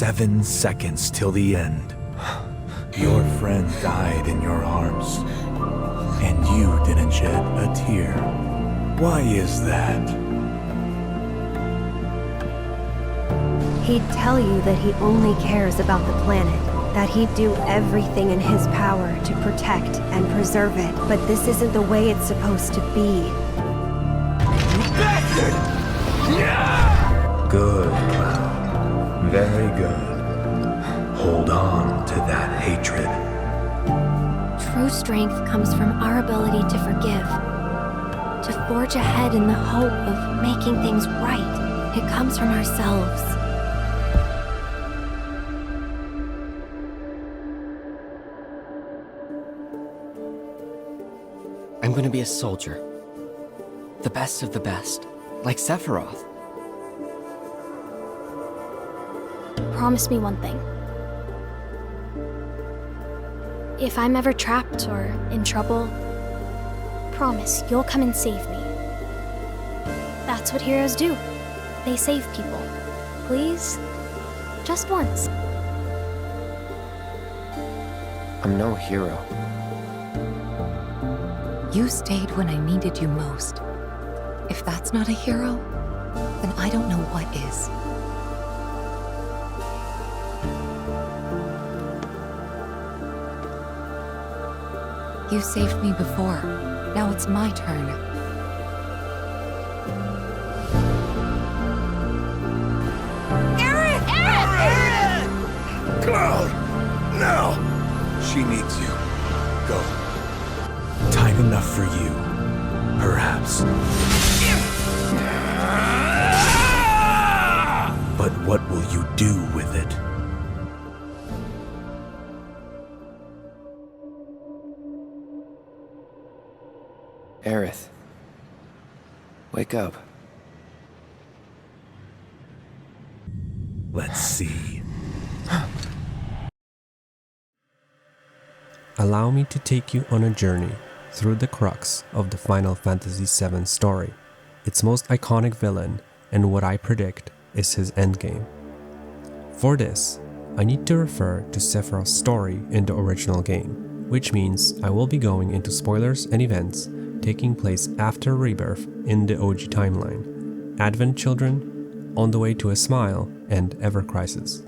7 seconds till the end. Your friend died in your arms, and you didn't shed a tear. Why is that? He'd tell you that he only cares about the planet, that he'd do everything in his power to protect and preserve it, but this isn't the way it's supposed to be. You bastard! Yeah! Good, Cloud. Very good. Hold on to that hatred. True strength comes from our ability to forgive, to forge ahead in the hope of making things right. It comes from ourselves. I'm gonna be a soldier. The best of the best. Like Sephiroth. Promise me one thing. If I'm ever trapped or in trouble, promise you'll come and save me. That's what heroes do. They save people. Please? Just once. I'm no hero. You stayed when I needed you most. If that's not a hero, then I don't know what is. You saved me before. Now it's my turn. Aerith! Cloud! Now! She needs you. Go. Time enough for you. Perhaps. But what will you do with it? Aerith. Wake up. Let's see. Allow me to take you on a journey through the crux of the Final Fantasy VII story, its most iconic villain, and what I predict is his endgame. For this, I need to refer to Sephiroth's story in the original game, which means I will be going into spoilers and events taking place after Rebirth in the OG timeline, Advent Children, On the Way to a Smile, and Ever Crisis.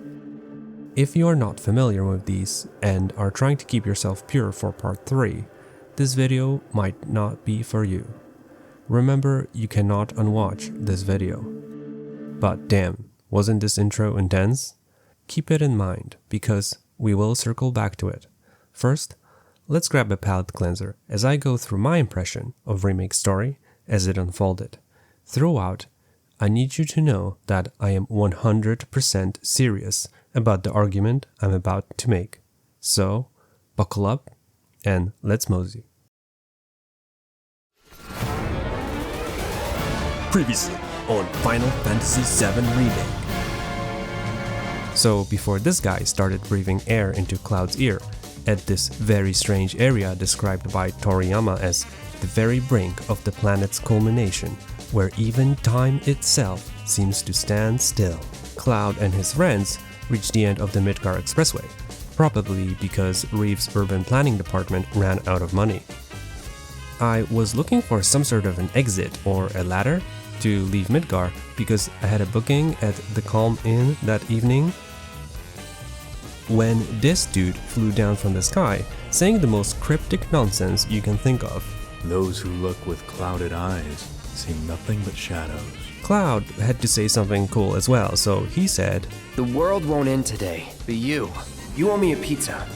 If you are not familiar with these and are trying to keep yourself pure for part 3, this video might not be for you. Remember, you cannot unwatch this video. But damn, wasn't this intro intense? Keep it in mind, because we will circle back to it. First, let's grab a palate cleanser as I go through my impression of Remake's story as it unfolded. Throughout, I need you to know that I am 100% serious about the argument I'm about to make. So, buckle up and let's mosey. Previously on Final Fantasy VII Remake. So before this guy started breathing air into Cloud's ear at this very strange area described by Toriyama as the very brink of the planet's culmination, where even time itself seems to stand still, Cloud and his friends reached the end of the Midgar Expressway, probably because Reeve's urban planning department ran out of money. I was looking for some sort of an exit or a ladder to leave Midgar because I had a booking at the Calm Inn that evening when this dude flew down from the sky saying the most cryptic nonsense you can think of. Those who look with clouded eyes see nothing but shadows. Cloud had to say something cool as well, so he said, The world won't end today, but you owe me a pizza.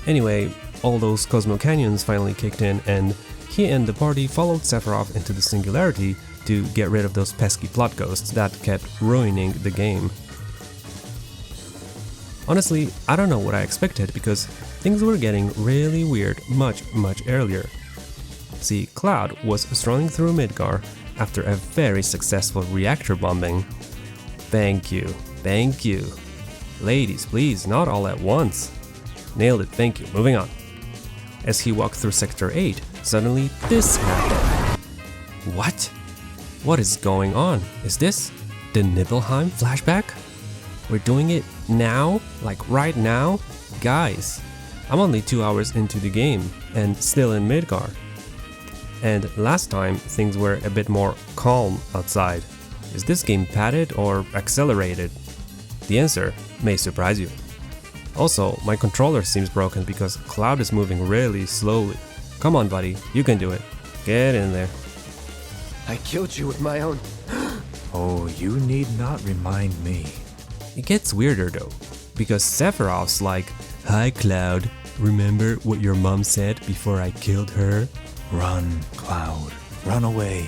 Anyway, all those Cosmo Canyons finally kicked in and he and the party followed Sephiroth into the Singularity to get rid of those pesky plot ghosts that kept ruining the game. Honestly, I don't know what I expected because things were getting really weird much earlier. See, Cloud was strolling through Midgar after a very successful reactor bombing. Thank you. Ladies, please, not all at once. Nailed it, thank you, moving on. As he walked through Sector 8, suddenly this happened. What? What is going on? Is this the Nibelheim flashback? We're doing it now, like right now, guys, I'm only 2 hours into the game and still in Midgar. And last time things were a bit more calm outside. Is this game padded or accelerated? The answer may surprise you. Also, my controller seems broken because Cloud is moving really slowly. Come on, buddy, you can do it. Get in there. I killed you with my own... Oh, you need not remind me. It gets weirder though, because Sephiroth's like, "Hi Cloud, remember what your mom said before I killed her?" Run, Cloud. Run away.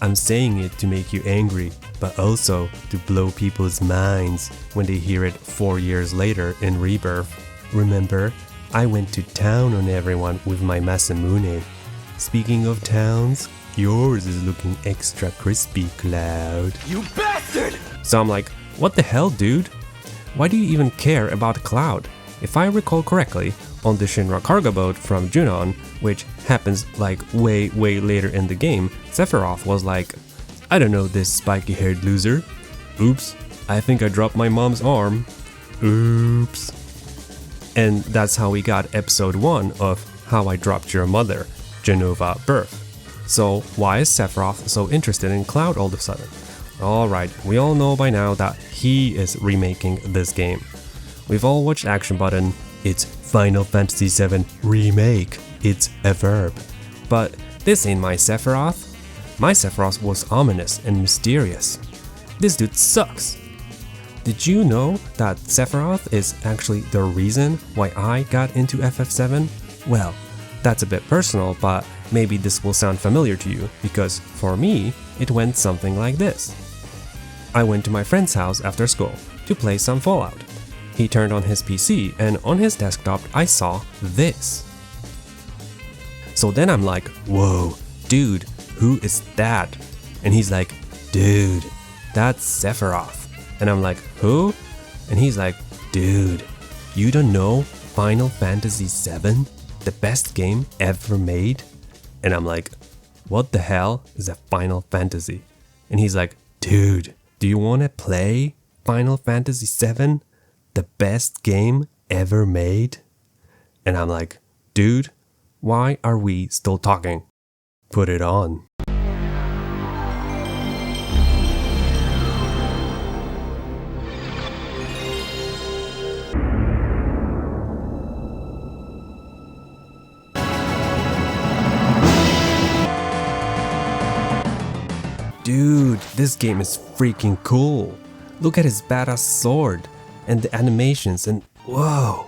I'm saying it to make you angry, but also to blow people's minds when they hear it 4 years later in Rebirth. Remember, I went to town on everyone with my Masamune. Speaking of towns, yours is looking extra crispy, Cloud. You bastard! So I'm like, what the hell, dude? Why do you even care about Cloud? If I recall correctly, on the Shinra cargo boat from Junon, which happens like way later in the game, Sephiroth was like, "I don't know this spiky-haired loser. Oops, I think I dropped my mom's arm. Oops." And that's how we got episode 1 of How I Dropped Your Mother, Genova Birth. So why is Sephiroth so interested in Cloud all of a sudden? Alright, we all know by now that he is remaking this game. We've all watched Action Button. It's Final Fantasy VII Remake. It's a verb. But this ain't my Sephiroth. My Sephiroth was ominous and mysterious. This dude sucks. Did you know that Sephiroth is actually the reason why I got into FF7? Well, that's a bit personal, but maybe this will sound familiar to you, because for me, it went something like this. I went to my friend's house after school to play some Fallout. He turned on his PC, and on his desktop I saw this. So then I'm like, "Whoa, dude, who is that?" And he's like, "Dude, that's Sephiroth." And I'm like, "Who?" And he's like, "Dude, you don't know Final Fantasy VII? The best game ever made?" And I'm like, "What the hell is a Final Fantasy?" And he's like, "Dude, do you want to play Final Fantasy VII? The best game ever made?" And I'm like, "Dude, why are we still talking? Put it on." Dude, this game is freaking cool. Look at his badass sword and the animations, and whoa,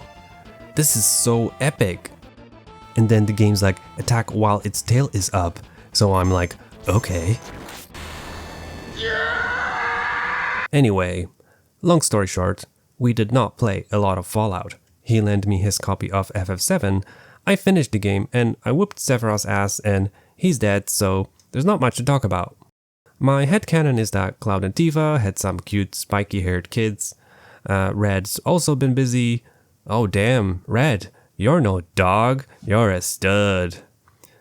this is so epic. And then the game's like, attack while its tail is up. So I'm like, okay. Anyway, long story short, we did not play a lot of Fallout. He lent me his copy of FF7, I finished the game and I whooped Sephiroth's ass and he's dead, so there's not much to talk about. My headcanon is that Cloud and Tifa had some cute spiky-haired kids. Red's also been busy. Oh damn, Red, you're no dog, you're a stud.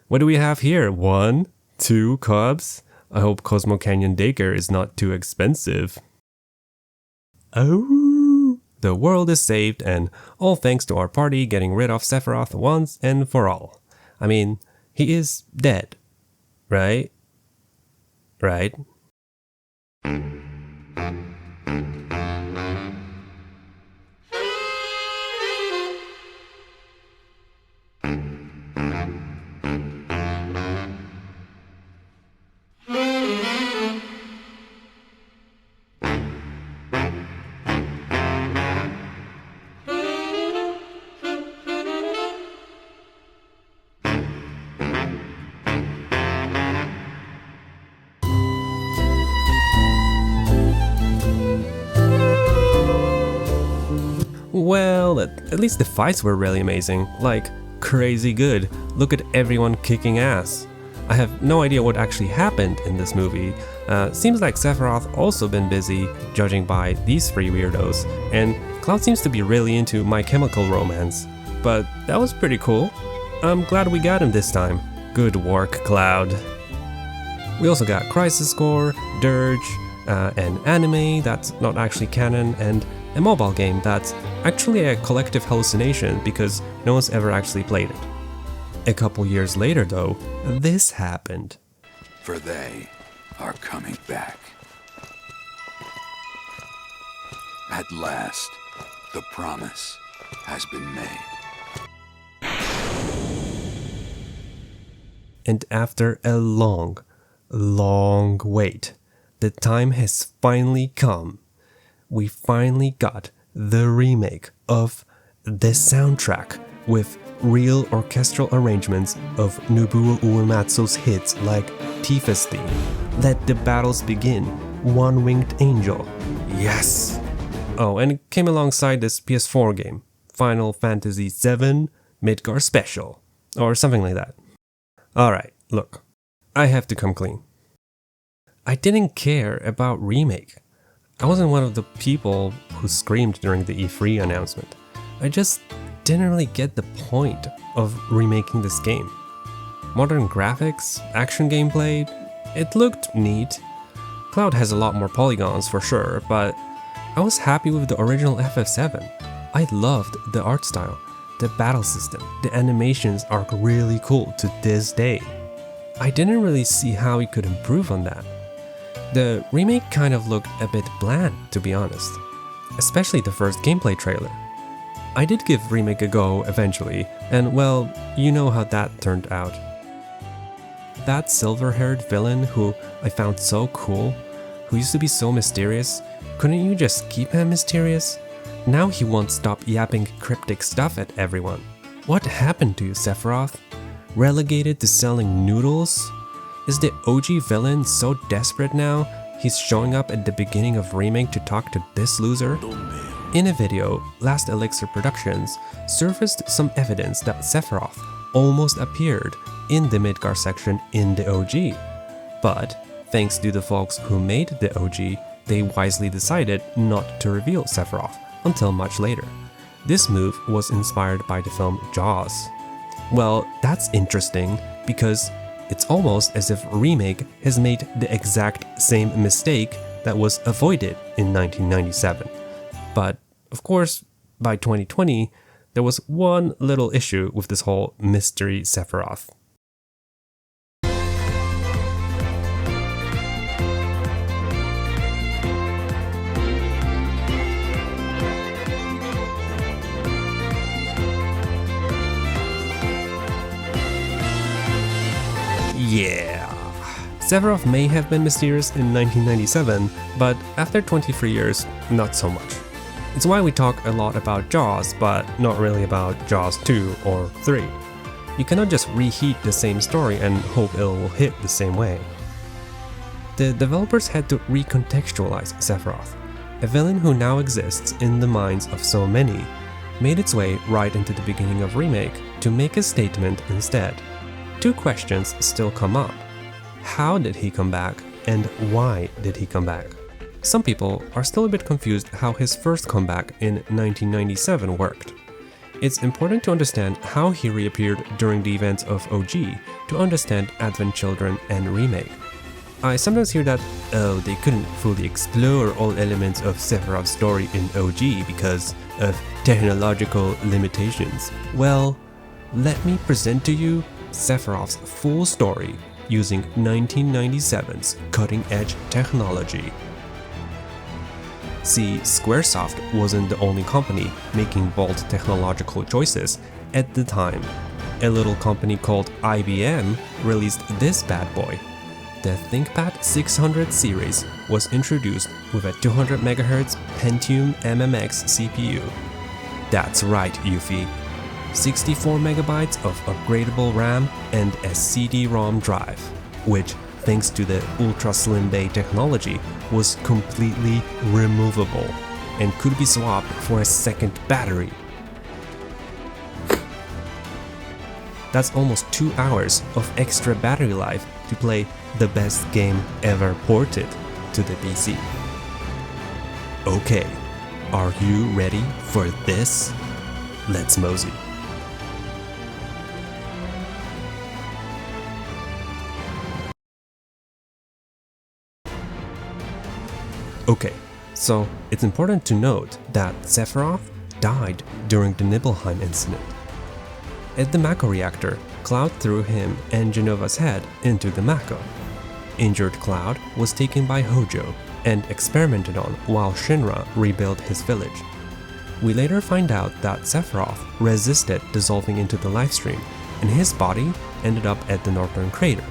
What do we have here? 1, 2 cubs? I hope Cosmo Canyon daycare is not too expensive. Oh, the world is saved, and all thanks to our party getting rid of Sephiroth once and for all. I mean, he is dead, right? Right? Well, at least the fights were really amazing, like crazy good. Look at everyone kicking ass. I have no idea what actually happened in this movie. Seems like Sephiroth also been busy, judging by these 3 weirdos, and Cloud seems to be really into My Chemical Romance. But that was pretty cool. I'm glad we got him this time. Good work, Cloud. We also got Crisis Core, Dirge, an anime that's not actually canon, and a mobile game that's actually a collective hallucination because no one's ever actually played it. A couple years later though, this happened. For they are coming back. At last, the promise has been made. And after a long, long wait, the time has finally come. We finally got the remake of the soundtrack with real orchestral arrangements of Nobuo Uematsu's hits like Tifa's theme, Let the Battles Begin, One-Winged Angel. Yes! Oh, and it came alongside this PS4 game, Final Fantasy VII Midgar Special, or something like that. Alright, look, I have to come clean. I didn't care about Remake. I wasn't one of the people who screamed during the E3 announcement. I just didn't really get the point of remaking this game. Modern graphics, action gameplay, it looked neat. Cloud has a lot more polygons for sure, but I was happy with the original FF7. I loved the art style, the battle system, the animations are really cool to this day. I didn't really see how we could improve on that. The remake kind of looked a bit bland, to be honest, especially the first gameplay trailer. I did give Remake a go eventually, and well, you know how that turned out. That silver-haired villain who I found so cool, who used to be so mysterious, couldn't you just keep him mysterious? Now he won't stop yapping cryptic stuff at everyone. What happened to you, Sephiroth? Relegated to selling noodles? Is the OG villain so desperate now, he's showing up at the beginning of Remake to talk to this loser? In a video, Last Elixir Productions surfaced some evidence that Sephiroth almost appeared in the Midgar section in the OG. But, thanks to the folks who made the OG, they wisely decided not to reveal Sephiroth until much later. This move was inspired by the film Jaws. Well, that's interesting because it's almost as if Remake has made the exact same mistake that was avoided in 1997. But, of course, by 2020, there was one little issue with this whole mystery Sephiroth. Yeah. Sephiroth may have been mysterious in 1997, but after 23 years, not so much. It's why we talk a lot about Jaws, but not really about Jaws 2 or 3. You cannot just reheat the same story and hope it will hit the same way. The developers had to recontextualize Sephiroth, a villain who now exists in the minds of so many, made its way right into the beginning of Remake to make a statement instead. Two questions still come up. How did he come back, and why did he come back? Some people are still a bit confused how his first comeback in 1997 worked. It's important to understand how he reappeared during the events of OG to understand Advent Children and Remake. I sometimes hear that, oh, they couldn't fully explore all elements of Sephiroth's story in OG because of technological limitations. Well, let me present to you Sephiroth's full story using 1997's cutting-edge technology. See, Squaresoft wasn't the only company making bold technological choices at the time. A little company called IBM released this bad boy. The ThinkPad 600 series was introduced with a 200 MHz Pentium MMX CPU. That's right, Yuffie. 64 megabytes of upgradable RAM and a CD-ROM drive, which, thanks to the Ultra Slim Bay technology, was completely removable and could be swapped for a second battery. That's almost 2 hours of extra battery life to play the best game ever ported to the PC. Okay, are you ready for this? Let's mosey. Okay, So it's important to note that Sephiroth died during the Nibelheim incident. At the Mako reactor, Cloud threw him and Genova's head into the Mako. Injured Cloud was taken by Hojo and experimented on while Shinra rebuilt his village. We later find out that Sephiroth resisted dissolving into the Lifestream, and his body ended up at the northern crater.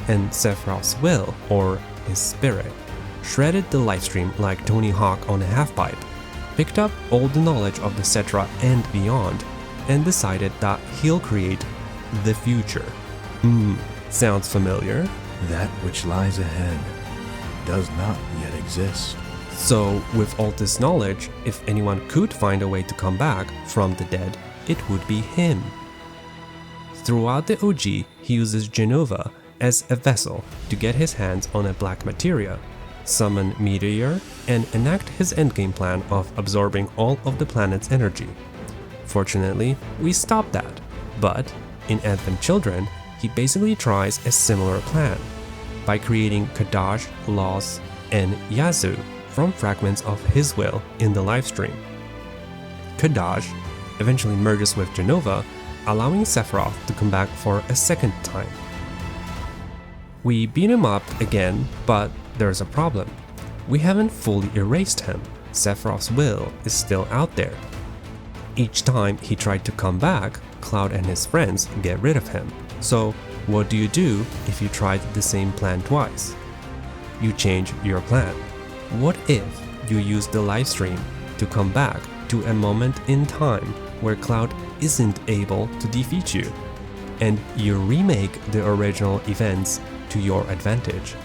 And Sephiroth's will, or his spirit, shredded the Lifestream like Tony Hawk on a half-pipe, picked up all the knowledge of the Cetra and beyond, and decided that he'll create the future. Sounds familiar? That which lies ahead does not yet exist. So, with all this knowledge, if anyone could find a way to come back from the dead, it would be him. Throughout the OG, he uses Jenova as a vessel to get his hands on a black materia, summon Meteor, and enact his endgame plan of absorbing all of the planet's energy. Fortunately, we stopped that, but in Advent Children, he basically tries a similar plan by creating Kadash, Loss, and Yazoo from fragments of his will in the Lifestream. Kadash eventually merges with Jenova, allowing Sephiroth to come back for a second time. We beat him up again, but there's a problem. We haven't fully erased him. Sephiroth's will is still out there. Each time he tried to come back, Cloud and his friends get rid of him. So what do you do if you tried the same plan twice? You change your plan. What if you use the Lifestream to come back to a moment in time where Cloud isn't able to defeat you, and you remake the original events to your advantage?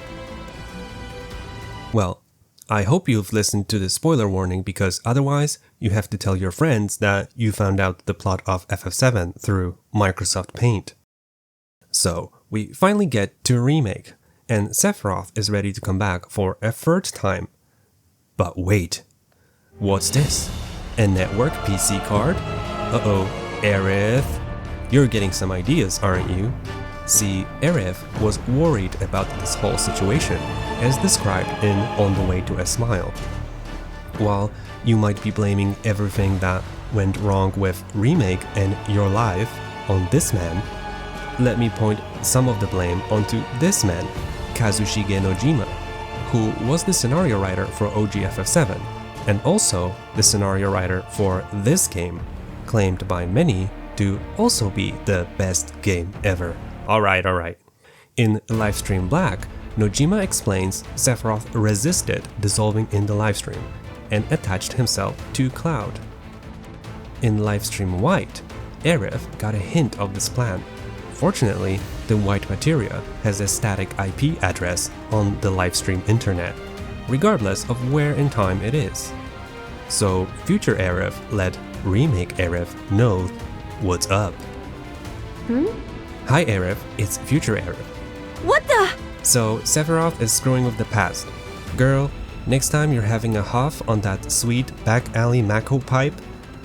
Well, I hope you've listened to the spoiler warning, because otherwise you have to tell your friends that you found out the plot of FF7 through Microsoft Paint. So, we finally get to Remake, and Sephiroth is ready to come back for a third time. But wait, what's this? A network PC card? Uh-oh, Aerith. You're getting some ideas, aren't you? See, Aerith was worried about this whole situation, as described in On the Way to a Smile. While you might be blaming everything that went wrong with Remake and your life on this man, let me point some of the blame onto this man, Kazushige Nojima, who was the scenario writer for OG FF7, and also the scenario writer for this game, claimed by many to also be the best game ever. Alright. In Lifestream Black, Nojima explains Sephiroth resisted dissolving in the Lifestream and attached himself to Cloud. In Lifestream White, Aerith got a hint of this plan. Fortunately, the white materia has a static IP address on the Lifestream Internet, regardless of where in time it is. So future Aerith let Remake Aerith know what's up. Hi Aerith, it's future Aerith. What the? So Sephiroth is screwing with the past. Girl, next time you're having a huff on that sweet back alley Mako pipe,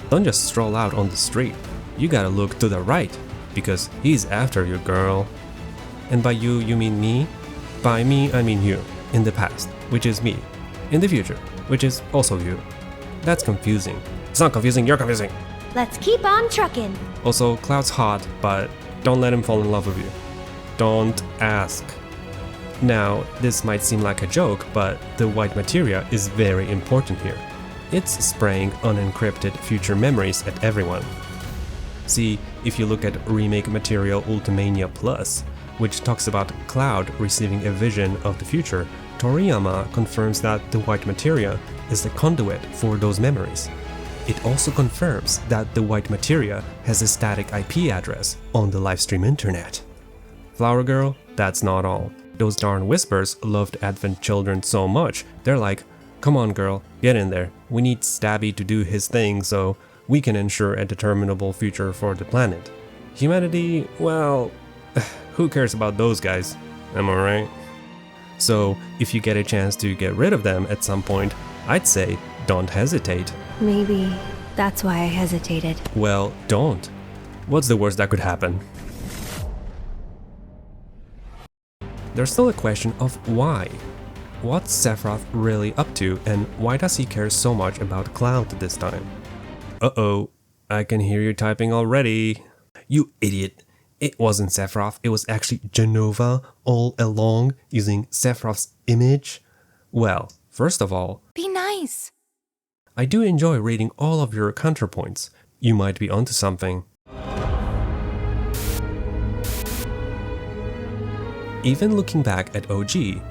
don't just stroll out on the street. You gotta look to the right, because he's after you, girl. And by you mean me? By me, I mean you, in the past, which is me. In the future, which is also you. That's confusing. It's not confusing, you're confusing. Let's keep on trucking. Also, Cloud's hot, but don't let him fall in love with you. Don't ask. Now, this might seem like a joke, but the white materia is very important here. It's spraying unencrypted future memories at everyone. See, if you look at Remake Material Ultimania Plus, which talks about Cloud receiving a vision of the future, Toriyama confirms that the white materia is the conduit for those memories. It also confirms that the white materia has a static IP address on the Lifestream Internet. Flower Girl, that's not all. Those darn Whispers loved Advent Children so much, they're like, come on girl, get in there. We need Stabby to do his thing so we can ensure a determinable future for the planet. Humanity, well, who cares about those guys? Am I right? So, if you get a chance to get rid of them at some point, I'd say don't hesitate. Maybe that's why I hesitated. Well, don't. What's the worst that could happen? There's still a question of why. what's Sephiroth really up to, and why does he care so much about Cloud this time? Uh-oh, I can hear you typing already. You idiot. It wasn't Sephiroth, it was actually Jenova all along, using Sephiroth's image. Well, first of all, Be nice. I do enjoy reading all of your counterpoints. You might be onto something. Even looking back at OG,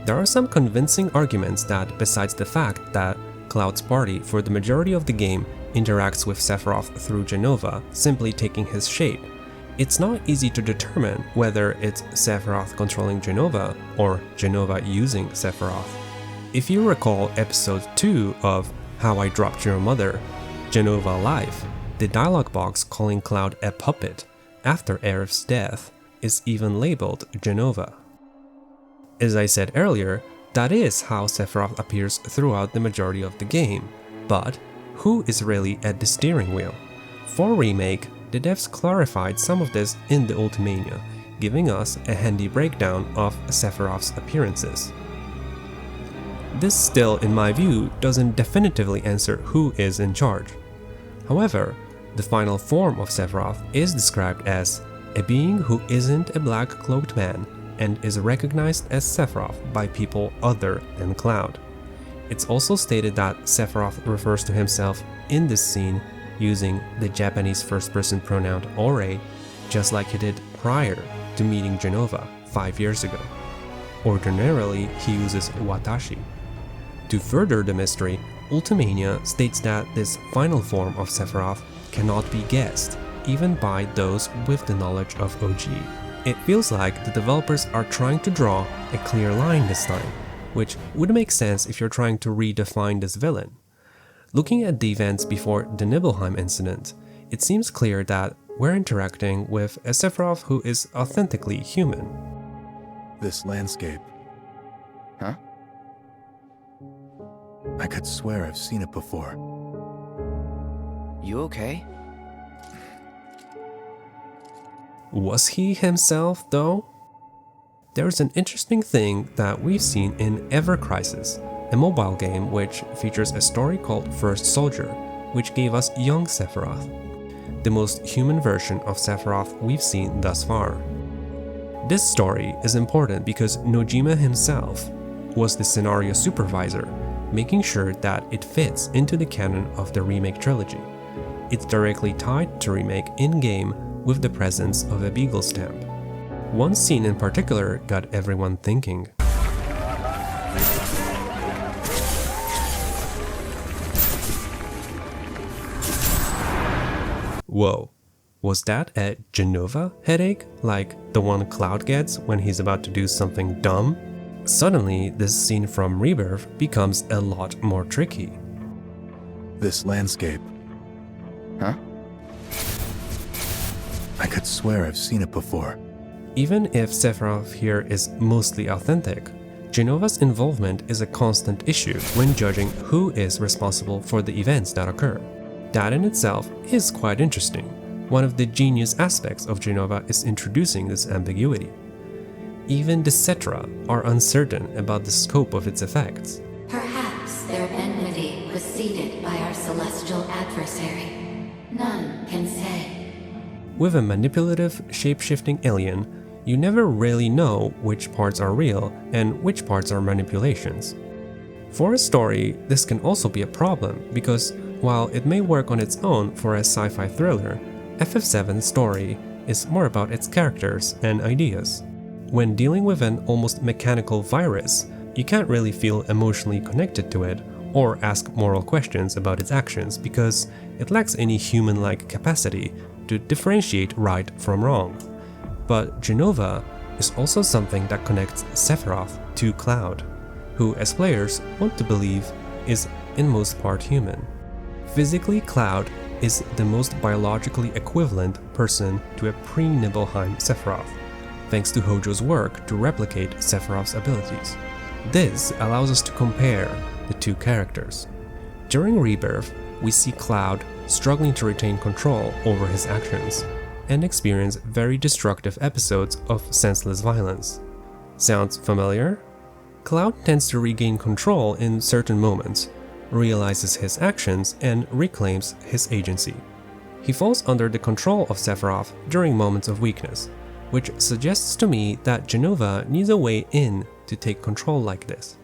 there are some convincing arguments that, besides the fact that Cloud's party for the majority of the game interacts with Sephiroth through Jenova, simply taking his shape, it's not easy to determine whether it's Sephiroth controlling Jenova or Jenova using Sephiroth. If you recall episode 2 of How I Dropped Your Mother, Jenova Life, the dialogue box calling Cloud a puppet after Aerith's death is even labeled Jenova. As I said earlier, that is how Sephiroth appears throughout the majority of the game, but who is really at the steering wheel? For Remake, the devs clarified some of this in the Ultimania, giving us a handy breakdown of Sephiroth's appearances. This still, in my view, doesn't definitively answer who is in charge. However, the final form of Sephiroth is described as a being who isn't a black-cloaked man and is recognized as Sephiroth by people other than Cloud. It's also stated that Sephiroth refers to himself in this scene using the Japanese first-person pronoun ore, just like he did prior to meeting Jenova 5 years ago. Ordinarily, he uses watashi. To further the mystery, Ultimania states that this final form of Sephiroth cannot be guessed, even by those with the knowledge of OG. It feels like the developers are trying to draw a clear line this time, which would make sense if you're trying to redefine this villain. Looking at the events before the Nibelheim incident, it seems clear that we're interacting with a Sephiroth who is authentically human. This landscape. Huh? I could swear I've seen it before. You okay? Was he himself, though? There's an interesting thing that we've seen in Ever Crisis, a mobile game which features a story called First Soldier, which gave us young Sephiroth, the most human version of Sephiroth we've seen thus far. This story is important because Nojima himself was the scenario supervisor, making sure that it fits into the canon of the Remake trilogy. It's directly tied to Remake in-game with the presence of a Beagle stamp. One scene in particular got everyone thinking. Whoa, was that a Jenova headache, like the one Cloud gets when he's about to do something dumb? Suddenly, this scene from Rebirth becomes a lot more tricky. This landscape. Huh? I could swear I've seen it before. Even if Sephiroth here is mostly authentic, Jenova's involvement is a constant issue when judging who is responsible for the events that occur. That in itself is quite interesting. One of the genius aspects of Jenova is introducing this ambiguity. Even the Cetra are uncertain about the scope of its effects. Perhaps their enmity was seeded by our celestial adversary. None can say. With a manipulative, shape-shifting alien, you never really know which parts are real and which parts are manipulations. For a story, this can also be a problem because while it may work on its own for a sci-fi thriller, FF7's story is more about its characters and ideas. When dealing with an almost mechanical virus, you can't really feel emotionally connected to it or ask moral questions about its actions because it lacks any human-like capacity to differentiate right from wrong. But Jenova is also something that connects Sephiroth to Cloud, who as players want to believe is in most part human. Physically, Cloud is the most biologically equivalent person to a pre-Nibelheim Sephiroth, thanks to Hojo's work to replicate Sephiroth's abilities. This allows us to compare the two characters. During Rebirth, we see Cloud struggling to retain control over his actions and experience very destructive episodes of senseless violence. Sounds familiar? Cloud tends to regain control in certain moments, realizes his actions, and reclaims his agency. He falls under the control of Sephiroth during moments of weakness, which suggests to me that Jenova needs a way in to take control like this.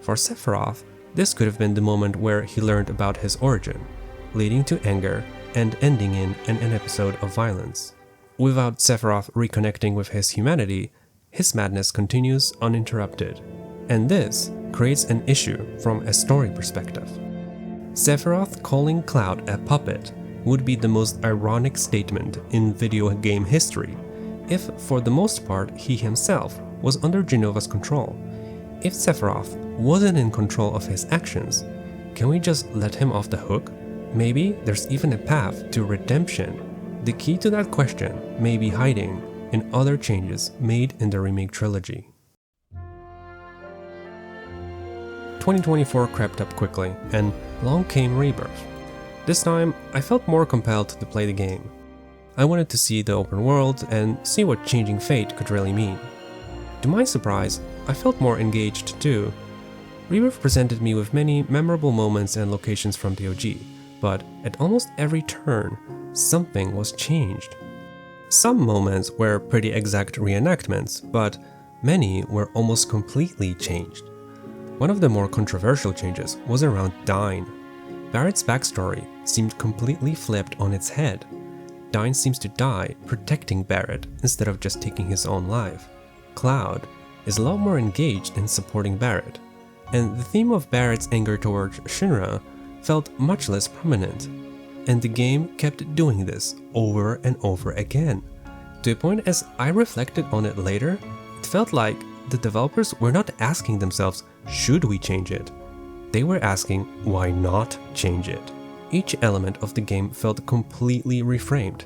For Sephiroth, this could have been the moment where he learned about his origin, leading to anger and ending in an episode of violence. Without Sephiroth reconnecting with his humanity, his madness continues uninterrupted, and this creates an issue from a story perspective. Sephiroth calling Cloud a puppet would be the most ironic statement in video game history, if for the most part he himself was under Jenova's control. If Sephiroth wasn't in control of his actions, can we just let him off the hook? Maybe there's even a path to redemption. The key to that question may be hiding in other changes made in the remake trilogy. 2024 crept up quickly, and along came Rebirth. This time, I felt more compelled to play the game. I wanted to see the open world and see what changing fate could really mean. To my surprise, I felt more engaged too. Rebirth presented me with many memorable moments and locations from the OG, but at almost every turn, something was changed. Some moments were pretty exact reenactments, but many were almost completely changed. One of the more controversial changes was around Dyne. Barrett's backstory seemed completely flipped on its head. Dyne seems to die protecting Barrett instead of just taking his own life. Cloud is a lot more engaged in supporting Barrett, and the theme of Barrett's anger towards Shinra felt much less prominent, and the game kept doing this over and over again. To a point, as I reflected on it later, it felt like the developers were not asking themselves, should we change it? They were asking, why not change it? Each element of the game felt completely reframed.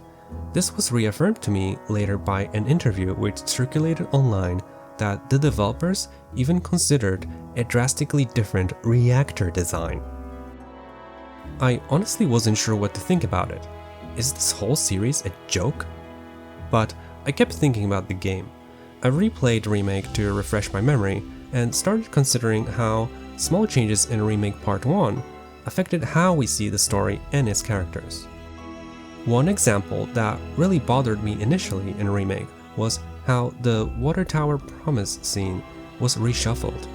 This was reaffirmed to me later by an interview which circulated online that the developers even considered a drastically different reactor design. I honestly wasn't sure what to think about it. Is this whole series a joke? But I kept thinking about the game. I replayed Remake to refresh my memory and started considering how small changes in Remake Part 1 affected how we see the story and its characters. One example that really bothered me initially in Remake was how the water tower promise scene was reshuffled.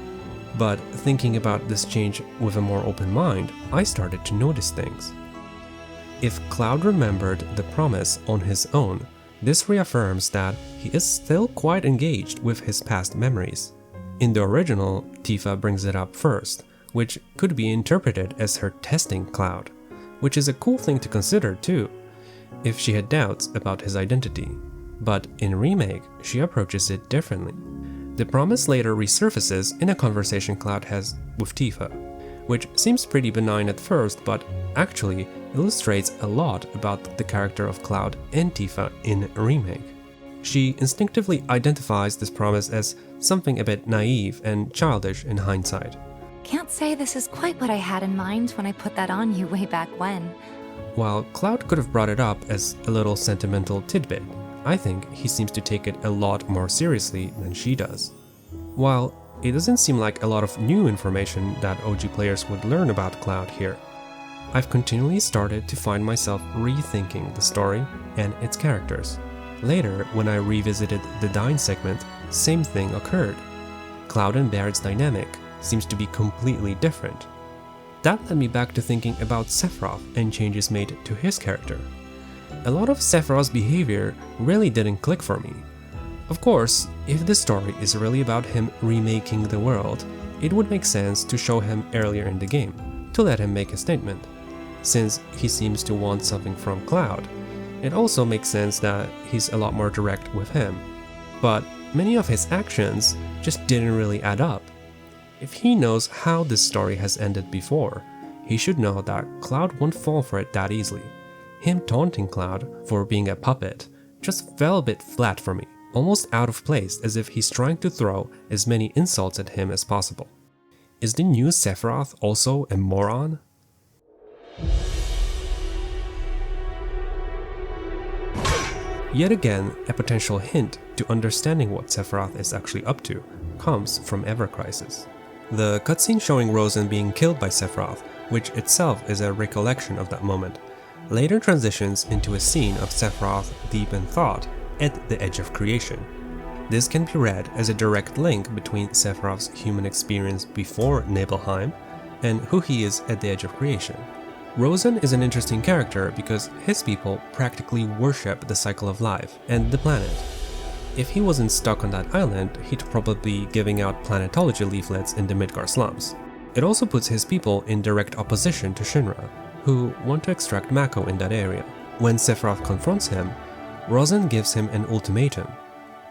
But thinking about this change with a more open mind, I started to notice things. If Cloud remembered the promise on his own, this reaffirms that he is still quite engaged with his past memories. In the original, Tifa brings it up first, which could be interpreted as her testing Cloud, which is a cool thing to consider too, if she had doubts about his identity. But in Remake, she approaches it differently. The promise later resurfaces in a conversation Cloud has with Tifa, which seems pretty benign at first, but actually illustrates a lot about the character of Cloud and Tifa in Remake. She instinctively identifies this promise as something a bit naive and childish in hindsight. Can't say this is quite what I had in mind when I put that on you way back when. While Cloud could have brought it up as a little sentimental tidbit, I think he seems to take it a lot more seriously than she does. While it doesn't seem like a lot of new information that OG players would learn about Cloud here, I've continually started to find myself rethinking the story and its characters. Later, when I revisited the Dyne segment, same thing occurred. Cloud and Barrett's dynamic seems to be completely different. That led me back to thinking about Sephiroth and changes made to his character. A lot of Sephiroth's behavior really didn't click for me. Of course, if the story is really about him remaking the world, it would make sense to show him earlier in the game, to let him make a statement. Since he seems to want something from Cloud, it also makes sense that he's a lot more direct with him. But many of his actions just didn't really add up. If he knows how this story has ended before, he should know that Cloud won't fall for it that easily. Him taunting Cloud for being a puppet just fell a bit flat for me, almost out of place, as if he's trying to throw as many insults at him as possible. Is the new Sephiroth also a moron? Yet again, a potential hint to understanding what Sephiroth is actually up to comes from Ever Crisis. The cutscene showing Rosen being killed by Sephiroth, which itself is a recollection of that moment, later transitions into a scene of Sephiroth deep in thought at the edge of creation. This can be read as a direct link between Sephiroth's human experience before Nibelheim and who he is at the edge of creation. Rosen is an interesting character because his people practically worship the cycle of life and the planet. If he wasn't stuck on that island, he'd probably be giving out planetology leaflets in the Midgar slums. It also puts his people in direct opposition to Shinra, who want to extract Mako in that area. When Sephiroth confronts him, Rosen gives him an ultimatum.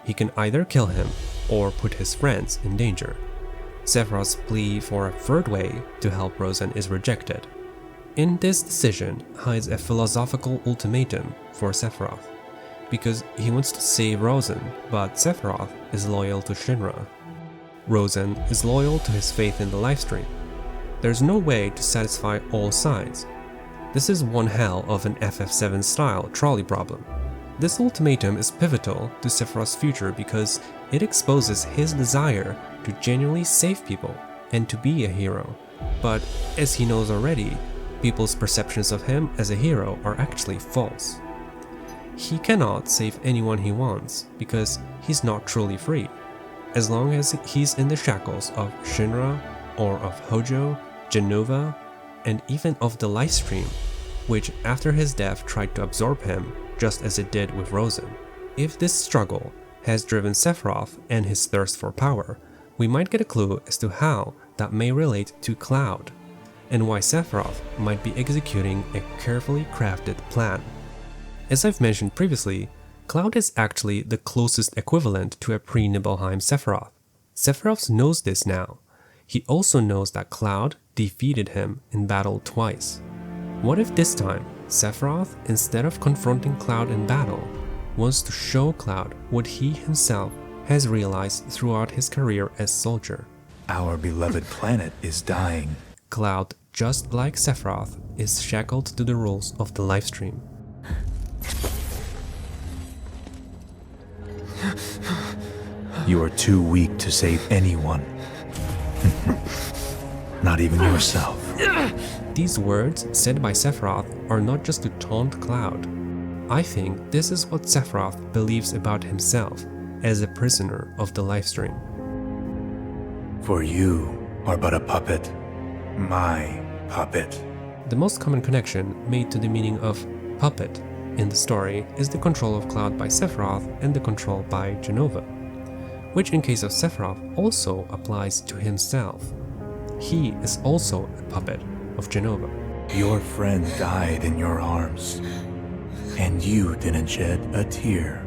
He can either kill him or put his friends in danger. Sephiroth's plea for a third way to help Rosen is rejected. In this decision hides a philosophical ultimatum for Sephiroth, because he wants to save Rosen, but Sephiroth is loyal to Shinra. Rosen is loyal to his faith in the Lifestream. There's no way to satisfy all sides. This is one hell of an FF7 style trolley problem. This ultimatum is pivotal to Sephiroth's future because it exposes his desire to genuinely save people and to be a hero. But as he knows already, people's perceptions of him as a hero are actually false. He cannot save anyone he wants because he's not truly free. As long as he's in the shackles of Shinra or of Hojo, Genova, and even of the Lifestream, which after his death tried to absorb him just as it did with Rosen. If this struggle has driven Sephiroth and his thirst for power, we might get a clue as to how that may relate to Cloud, and why Sephiroth might be executing a carefully crafted plan. As I've mentioned previously, Cloud is actually the closest equivalent to a pre-Nibelheim Sephiroth. Sephiroth knows this now. He also knows that Cloud defeated him in battle twice. What if this time, Sephiroth, instead of confronting Cloud in battle, wants to show Cloud what he himself has realized throughout his career as soldier? Our beloved planet is dying. Cloud, just like Sephiroth, is shackled to the rules of the Lifestream. You are too weak to save anyone. Not even yourself. These words said by Sephiroth are not just to taunt Cloud. I think this is what Sephiroth believes about himself as a prisoner of the Lifestream. For you are but a puppet. My puppet. The most common connection made to the meaning of puppet in the story is the control of Cloud by Sephiroth and the control by Genova, which in case of Sephiroth also applies to himself. He is also a puppet of Genova. Your friend died in your arms, and you didn't shed a tear.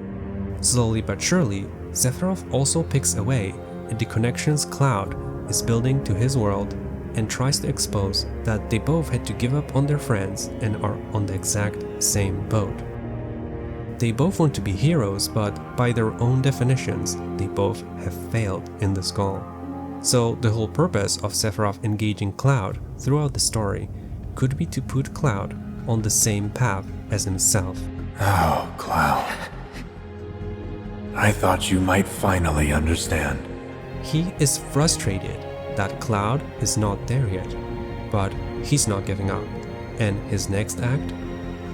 Slowly but surely, Sephiroth also picks away at the connections Cloud is building to his world and tries to expose that they both had to give up on their friends and are on the exact same boat. They both want to be heroes, but by their own definitions, they both have failed in this goal. So the whole purpose of Sephiroth engaging Cloud throughout the story could be to put Cloud on the same path as himself. Oh, Cloud. I thought you might finally understand. He is frustrated that Cloud is not there yet, but he's not giving up, and his next act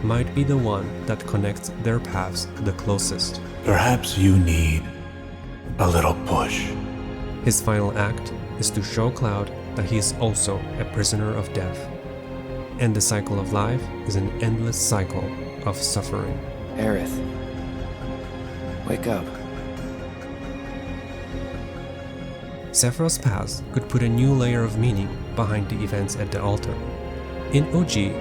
might be the one that connects their paths the closest. Perhaps you need a little push. His final act is to show Cloud that he is also a prisoner of death, and the cycle of life is an endless cycle of suffering. Aerith, wake up. Sephiroth's past could put a new layer of meaning behind the events at the altar. In OG,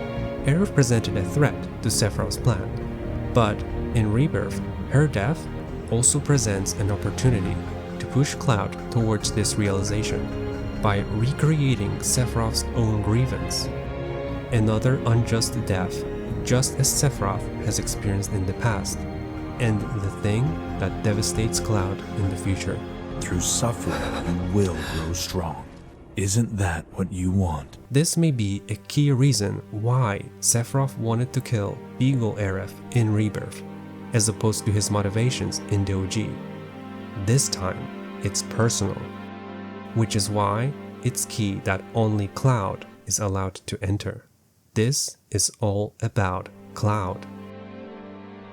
Aerith presented a threat to Sephiroth's plan, but in Rebirth, her death also presents an opportunity to push Cloud towards this realization by recreating Sephiroth's own grievance. Another unjust death, just as Sephiroth has experienced in the past, and the thing that devastates Cloud in the future. Through suffering, you will grow strong. Isn't that what you want? This may be a key reason why Sephiroth wanted to kill Beagle Aerith in Rebirth, as opposed to his motivations in the OG. This time, it's personal. Which is why it's key that only Cloud is allowed to enter. This is all about Cloud.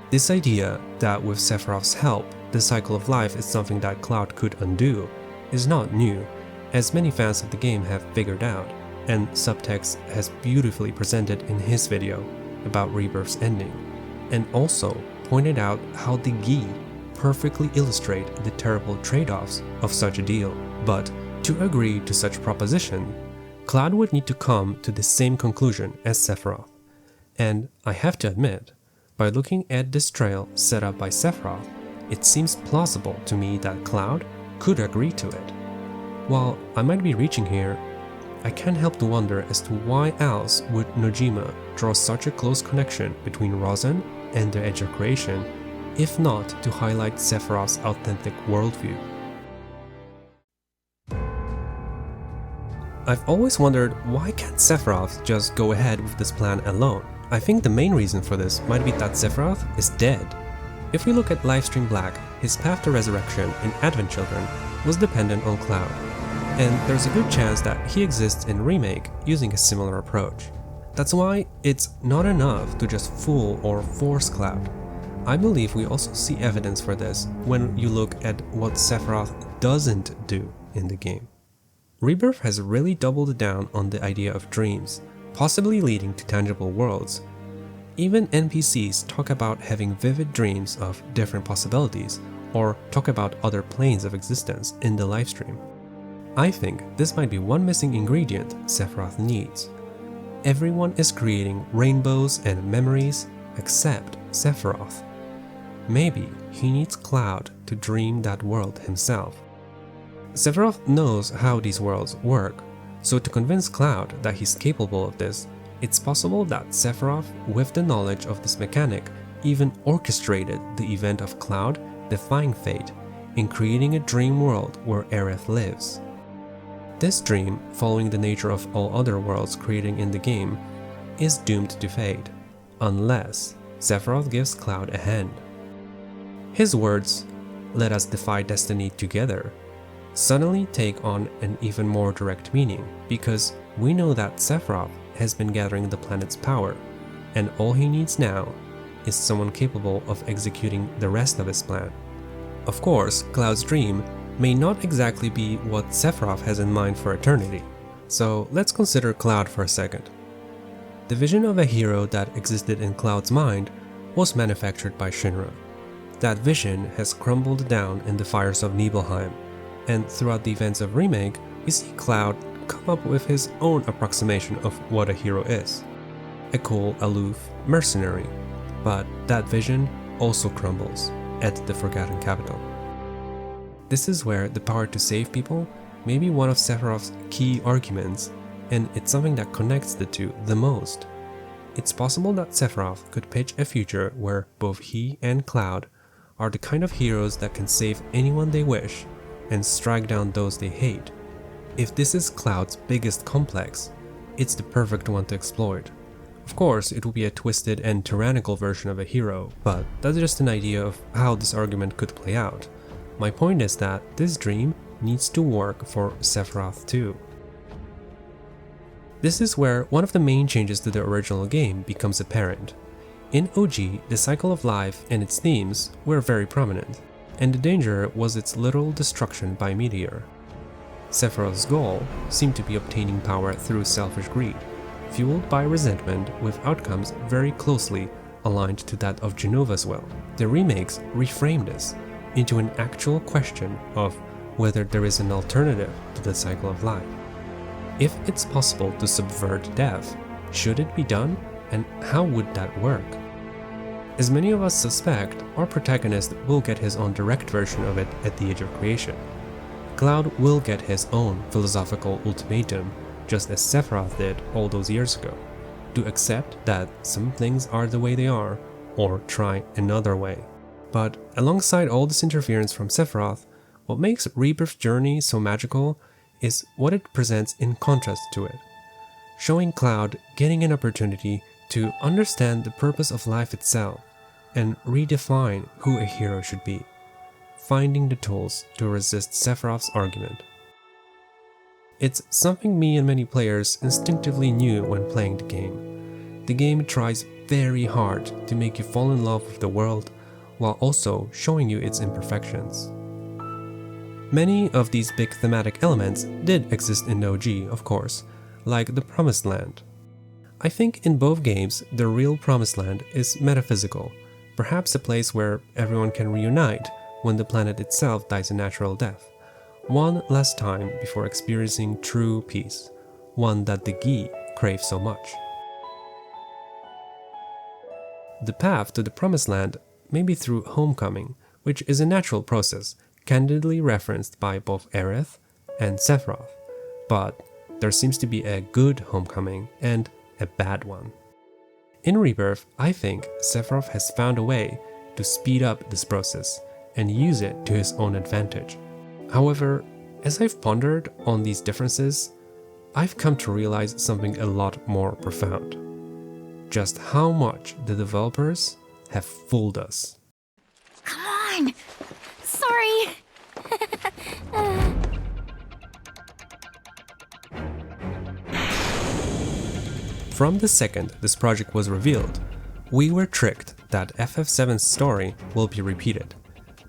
This idea that with Sephiroth's help, the cycle of life is something that Cloud could undo is not new, as many fans of the game have figured out, and SubTXT has beautifully presented in his video about Rebirth's ending, and also pointed out how the Gi perfectly illustrate the terrible trade-offs of such a deal. But to agree to such proposition, Cloud would need to come to the same conclusion as Sephiroth. And I have to admit, by looking at this trail set up by Sephiroth, it seems plausible to me that Cloud could agree to it. While I might be reaching here, I can't help to wonder as to why else would Nojima draw such a close connection between Rosen and the Edge of Creation, if not to highlight Sephiroth's authentic worldview. I've always wondered, why can't Sephiroth just go ahead with this plan alone? I think the main reason for this might be that Sephiroth is dead. If we look at Lifestream Black, his path to resurrection in Advent Children was dependent on Cloud, and there's a good chance that he exists in Remake using a similar approach. That's why it's not enough to just fool or force Cloud. I believe we also see evidence for this when you look at what Sephiroth doesn't do in the game. Rebirth has really doubled down on the idea of dreams, possibly leading to tangible worlds. Even NPCs talk about having vivid dreams of different possibilities, or talk about other planes of existence in the livestream. I think this might be one missing ingredient Sephiroth needs. Everyone is creating rainbows and memories except Sephiroth. Maybe he needs Cloud to dream that world himself. Sephiroth knows how these worlds work, so to convince Cloud that he's capable of this, it's possible that Sephiroth, with the knowledge of this mechanic, even orchestrated the event of Cloud defying fate in creating a dream world where Aerith lives. This dream, following the nature of all other worlds created in the game, is doomed to fade, unless Sephiroth gives Cloud a hand. His words, "Let us defy destiny together," suddenly take on an even more direct meaning, because we know that Sephiroth has been gathering the planet's power, and all he needs now is someone capable of executing the rest of his plan. Of course, Cloud's dream may not exactly be what Sephiroth has in mind for eternity, so let's consider Cloud for a second. The vision of a hero that existed in Cloud's mind was manufactured by Shinra. That vision has crumbled down in the fires of Nibelheim, and throughout the events of Remake, we see Cloud come up with his own approximation of what a hero is. A cool, aloof mercenary. But that vision also crumbles at the Forgotten Capital. This is where the power to save people may be one of Sephiroth's key arguments, and it's something that connects the two the most. It's possible that Sephiroth could pitch a future where both he and Cloud are the kind of heroes that can save anyone they wish and strike down those they hate. If this is Cloud's biggest complex, it's the perfect one to exploit. Of course, it will be a twisted and tyrannical version of a hero, but that's just an idea of how this argument could play out. My point is that this dream needs to work for Sephiroth too. This is where one of the main changes to the original game becomes apparent. In OG, the cycle of life and its themes were very prominent, and the danger was its literal destruction by meteor. Sephiroth's goal seemed to be obtaining power through selfish greed, fueled by resentment with outcomes very closely aligned to that of Genova's will. The remakes reframe this into an actual question of whether there is an alternative to the cycle of life. If it's possible to subvert death, should it be done, and how would that work? As many of us suspect, our protagonist will get his own direct version of it at the Age of Creation. Cloud will get his own philosophical ultimatum, just as Sephiroth did all those years ago, to accept that some things are the way they are, or try another way. But alongside all this interference from Sephiroth, what makes Rebirth's journey so magical is what it presents in contrast to it, showing Cloud getting an opportunity to understand the purpose of life itself and redefine who a hero should be. finding the tools to resist Sephiroth's argument. It's something me and many players instinctively knew when playing the game. The game tries very hard to make you fall in love with the world while also showing you its imperfections. Many of these big thematic elements did exist in OG, of course, like the Promised Land. I think in both games, the real Promised Land is metaphysical, perhaps a place where everyone can reunite when the planet itself dies a natural death. One last time before experiencing true peace, one that the Gi crave so much. The path to the Promised Land may be through homecoming, which is a natural process, candidly referenced by both Aerith and Sephiroth, but there seems to be a good homecoming and a bad one. In Rebirth, I think Sephiroth has found a way to speed up this process and use it to his own advantage. However, as I've pondered on these differences, I've come to realize something a lot more profound. Just how much the developers have fooled us. Come on! Sorry! From the second this project was revealed, we were tricked that FF7's story will be repeated,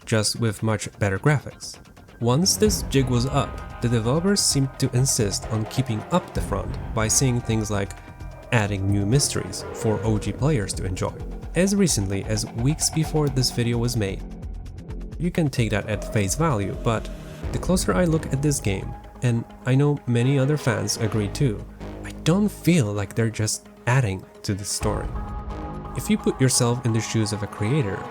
just with much better graphics. Once this jig was up, the developers seemed to insist on keeping up the front by saying things like adding new mysteries for OG players to enjoy. As recently as weeks before this video was made. You can take that at face value, but the closer I look at this game, and I know many other fans agree too, I don't feel like they're just adding to the story. If you put yourself in the shoes of a creator,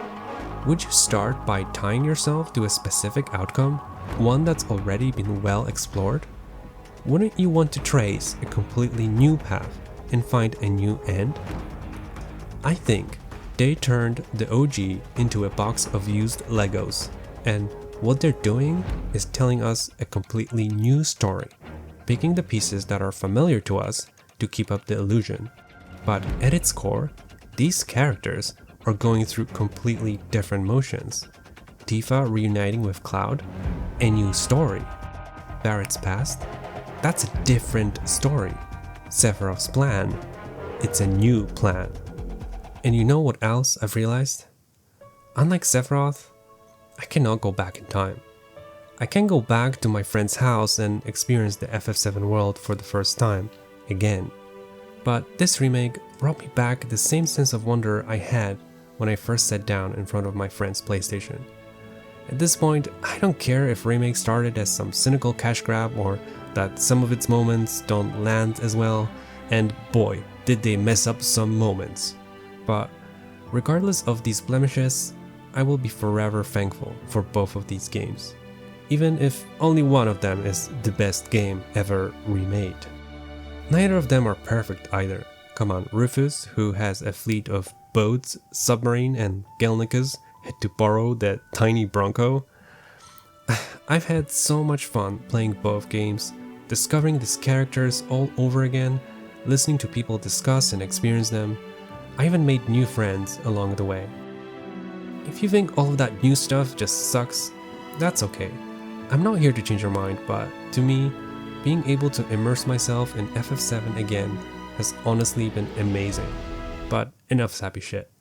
would you start by tying yourself to a specific outcome, one that's already been well explored? Wouldn't you want to trace a completely new path and find a new end? I think they turned the OG into a box of used Legos, and what they're doing is telling us a completely new story, picking the pieces that are familiar to us to keep up the illusion. But at its core, these characters are going through completely different motions. Tifa reuniting with Cloud, a new story. Barrett's past, that's a different story. Sephiroth's plan, it's a new plan. And you know what else I've realized? Unlike Sephiroth, I cannot go back in time. I can go back to my friend's house and experience the FF7 world for the first time, again. But this remake brought me back the same sense of wonder I had when I first sat down in front of my friend's PlayStation. At this point, I don't care if Remake started as some cynical cash grab or that some of its moments don't land as well, and boy, did they mess up some moments. But regardless of these blemishes, I will be forever thankful for both of these games, even if only one of them is the best game ever remade. Neither of them are perfect either. Come on, Rufus, who has a fleet of boats, submarine, and Gelnicas, had to borrow that tiny Bronco. I've had so much fun playing both games, discovering these characters all over again, listening to people discuss and experience them. I even made new friends along the way. If you think all of that new stuff just sucks, that's okay. I'm not here to change your mind, but to me, being able to immerse myself in FF7 again has honestly been amazing. But enough sappy shit.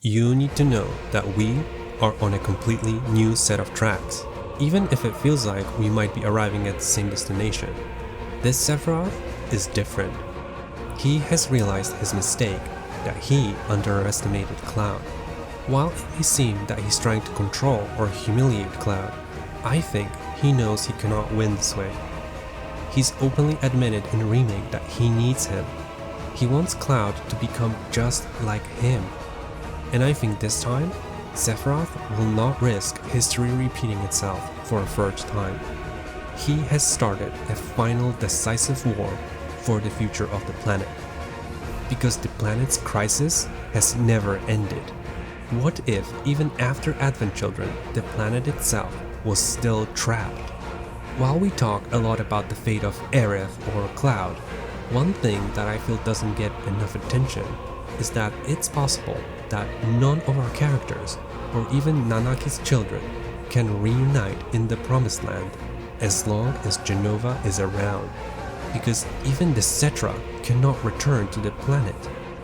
You need to know that we are on a completely new set of tracks, even if it feels like we might be arriving at the same destination. This Sephiroth is different. He has realized his mistake, that he underestimated Cloud. While it may seem that he's trying to control or humiliate Cloud, I think he knows he cannot win this way. He's openly admitted in Remake that he needs him. He wants Cloud to become just like him. And I think this time, Sephiroth will not risk history repeating itself for a third time. He has started a final decisive war for the future of the planet. Because the planet's crisis has never ended. What if, even after Advent Children, the planet itself was still trapped? While we talk a lot about the fate of Aerith or Cloud, one thing that I feel doesn't get enough attention is that it's possible that none of our characters, or even Nanaki's children, can reunite in the Promised Land as long as Jenova is around, because even the Cetra cannot return to the planet.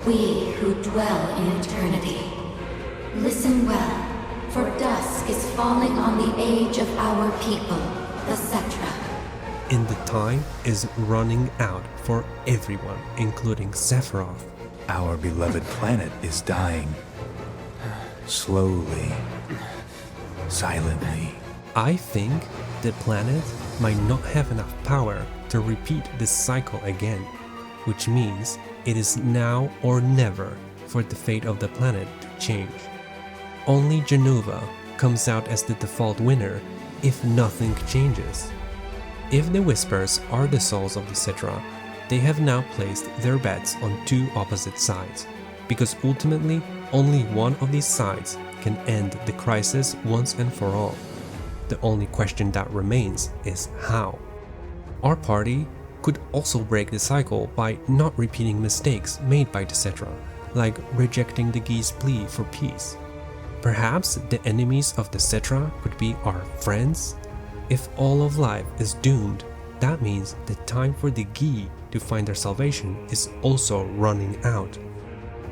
We who dwell in eternity, listen well, for dusk is falling on the age of our people, the Cetra. And the time is running out for everyone, including Sephiroth. Our beloved planet is dying. Slowly. Silently. I think the planet might not have enough power to repeat this cycle again, which means it is now or never for the fate of the planet to change. Only Jenova comes out as the default winner if nothing changes. If the Whispers are the souls of the Cetra, they have now placed their bets on two opposite sides, because ultimately only one of these sides can end the crisis once and for all. The only question that remains is how. Our party could also break the cycle by not repeating mistakes made by the Cetra, like rejecting the Gi's plea for peace. Perhaps the enemies of the Cetra could be our friends? If all of life is doomed, that means the time for the Gi to find their salvation is also running out.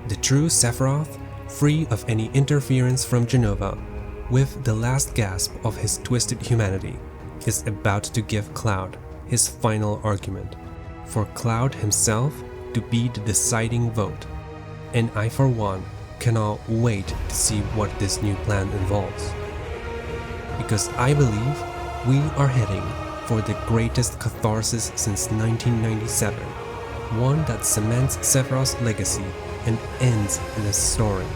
The true Sephiroth, free of any interference from Jenova, with the last gasp of his twisted humanity, is about to give Cloud his final argument, for Cloud himself to be the deciding vote. And I, for one, cannot wait to see what this new plan involves. Because I believe we are heading for the greatest catharsis since 1997, one that cements Sephiroth's legacy and ends this story.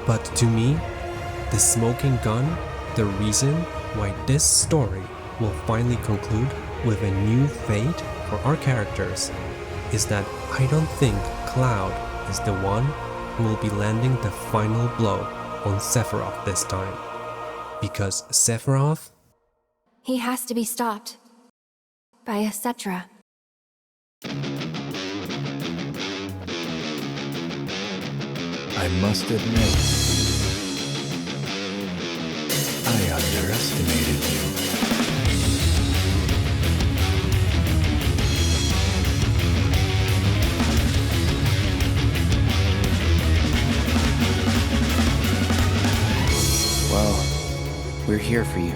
But to me, the smoking gun, the reason why this story will finally conclude with a new fate for our characters, is that I don't think Cloud is the one who will be landing the final blow on Sephiroth this time. Because Sephiroth, He has to be stopped by a Cetra. I must admit, I underestimated you. Well, we're here for you.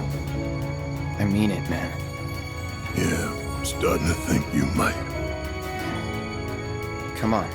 I mean it, man. Yeah, I'm starting to think you might. Come on.